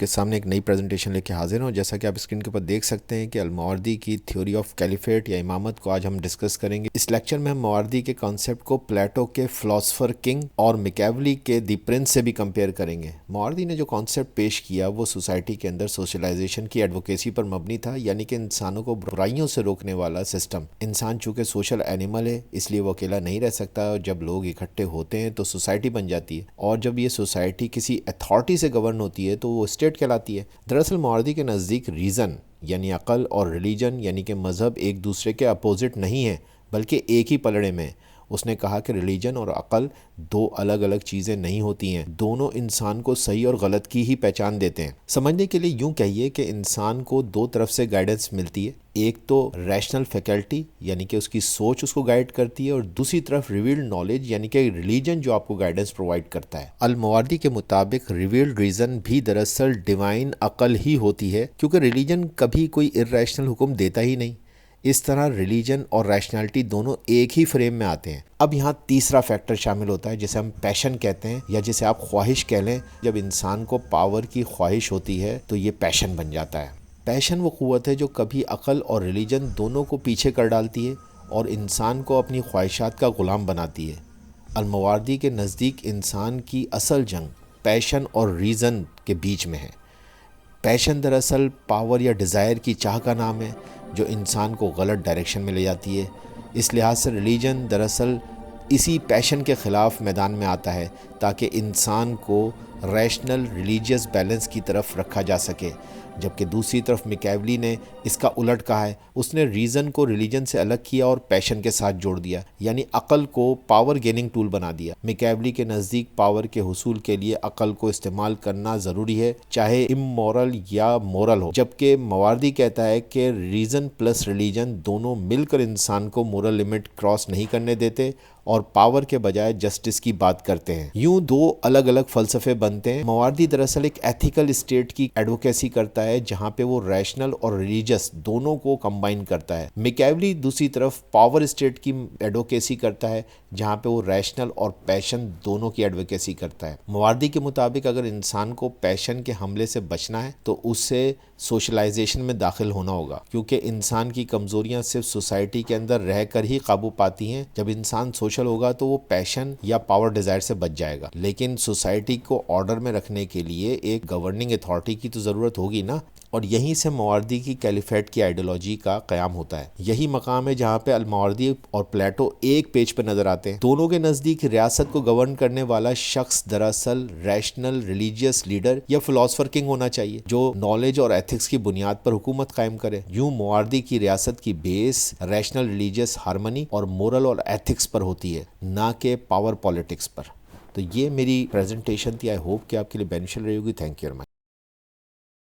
کے سامنے ایک نئی پریزنٹیشن لے کے حاضر ہوں. جیسا کہ آپ اسکرین کے اوپر دیکھ سکتے ہیں کہ الماوردی کی تھیوری آف کیلیفیٹ یا امامت کو آج ہم ڈسکس کریں گے. اس لیکچر میں ہم ماوردی کے کانسیپٹ کو پلیٹو کے فلاسفر کنگ اور میکیاولی کے دی پرنس سے بھی کمپیئر کریں گے. ماوردی نے جو کانسیپٹ پیش کیا وہ سوسائٹی کے اندر سوشلائزیشن کی ایڈوکیسی پر مبنی تھا، یعنی کہ انسانوں کو برائیوں سے روکنے والا سسٹم. انسان چونکہ سوشل اینیمل ہے اس لیے وہ اکیلا نہیں رہ سکتا، اور جب لوگ اکٹھے ہوتے ہیں تو سوسائٹی بن جاتی ہے، اور جب یہ سوسائٹی کسی اتھارٹی سے گورن ہوتی ہے تو وہ اسٹیٹ کہلاتی ہے. دراصل ماوردی کے نزدیک ریزن یعنی عقل اور ریلیجن یعنی کہ مذہب ایک دوسرے کے اپوزٹ نہیں ہیں بلکہ ایک ہی پلڑے میں. اس نے کہا کہ ریلیجن اور عقل دو الگ الگ چیزیں نہیں ہوتی ہیں، دونوں انسان کو صحیح اور غلط کی ہی پہچان دیتے ہیں. سمجھنے کے لیے یوں کہیے کہ انسان کو دو طرف سے گائیڈنس ملتی ہے. ایک تو ریشنل فیکلٹی یعنی کہ اس کی سوچ اس کو گائیڈ کرتی ہے، اور دوسری طرف ریویلڈ نالج یعنی کہ ریلیجن جو آپ کو گائیڈنس پرووائڈ کرتا ہے. الماوردی کے مطابق ریویلڈ ریزن بھی دراصل ڈیوائن عقل ہی ہوتی ہے، کیونکہ ریلیجن کبھی کوئی ارریشنل حکم دیتا ہی نہیں. اس طرح ریلیجن اور ریشنلٹی دونوں ایک ہی فریم میں آتے ہیں. اب یہاں تیسرا فیکٹر شامل ہوتا ہے جسے ہم پیشن کہتے ہیں، یا جسے آپ خواہش کہہ لیں. جب انسان کو پاور کی خواہش ہوتی ہے تو یہ پیشن بن جاتا ہے. پیشن وہ قوت ہے جو کبھی عقل اور ریلیجن دونوں کو پیچھے کر ڈالتی ہے اور انسان کو اپنی خواہشات کا غلام بناتی ہے. الماوردی کے نزدیک انسان کی اصل جنگ پیشن اور ریزن کے بیچ میں ہے. پیشن دراصل پاور یا ڈیزائر کی چاہ کا نام ہے جو انسان کو غلط ڈائریکشن میں لے جاتی ہے. اس لحاظ سے ریلیجن دراصل اسی پیشن کے خلاف میدان میں آتا ہے تاکہ انسان کو ریشنل ریلیجیس بیلنس کی طرف رکھا جا سکے. جبکہ دوسری طرف میکیاولی نے اس کا الٹ کہا ہے. اس نے ریزن کو ریلیجن سے الگ کیا اور پیشن کے ساتھ جوڑ دیا، یعنی عقل کو پاور گیننگ ٹول بنا دیا. میکیاولی کے نزدیک پاور کے حصول کے لیے عقل کو استعمال کرنا ضروری ہے، چاہے امورل یا مورل ہو. جبکہ ماوردی کہتا ہے کہ ریزن پلس ریلیجن دونوں مل کر انسان کو مورل لمٹ کراس نہیں کرنے دیتے اور پاور کے بجائے جسٹس کی بات کرتے ہیں. یوں دو الگ الگ فلسفے بنتے ہیں. ماوردی دراصل ایک ایتھیکل اسٹیٹ کی ایڈوکیسی کرتا ہے جہاں پہ وہ ریشنل اور ریلیجس دونوں کو کمبائن کرتا ہے. میکیاولی دوسری طرف پاور اسٹیٹ کی ایڈوکیسی کرتا ہے جہاں پہ وہ ریشنل اور پیشن دونوں کی ایڈوکیسی کرتا ہے. ماوردی کے مطابق اگر انسان کو پیشن کے حملے سے بچنا ہے تو اسے سوشلائزیشن میں داخل ہونا ہوگا، کیونکہ انسان کی کمزوریاں صرف سوسائٹی کے اندر رہ کر ہی قابو پاتی ہیں. جب انسان سوشل ہوگا تو وہ پیشن یا پاور ڈیزائر سے بچ جائے گا، لیکن سوسائٹی کو آرڈر میں رکھنے کے لیے ایک گورننگ اتھارٹی کی تو ضرورت ہوگی نا. اور یہیں سے ماوردی کی کیلیفیٹ کی آئیڈیالوجی کا قیام ہوتا ہے. یہی مقام ہے جہاں پہ الماوردی اور پلیٹو ایک پیج پہ نظر آتے ہیں. دونوں کے نزدیک ریاست کو گورن کرنے والا شخص دراصل ریشنل ریلیجیس لیڈر یا فلاسفر کنگ ہونا چاہیے جو نالج اور ایتھکس کی بنیاد پر حکومت قائم کرے. یوں ماوردی کی ریاست کی بیس ریشنل ریلیجیس ہارمنی اور مورل اور ایتھکس پر ہوتی ہے، نہ کہ پاور پالیٹکس پر. تو یہ میری پریزنٹیشن تھی. آئی ہوپ کہ آپ کے لیے بینیفیشل رہے ہوگی. Thank you very much.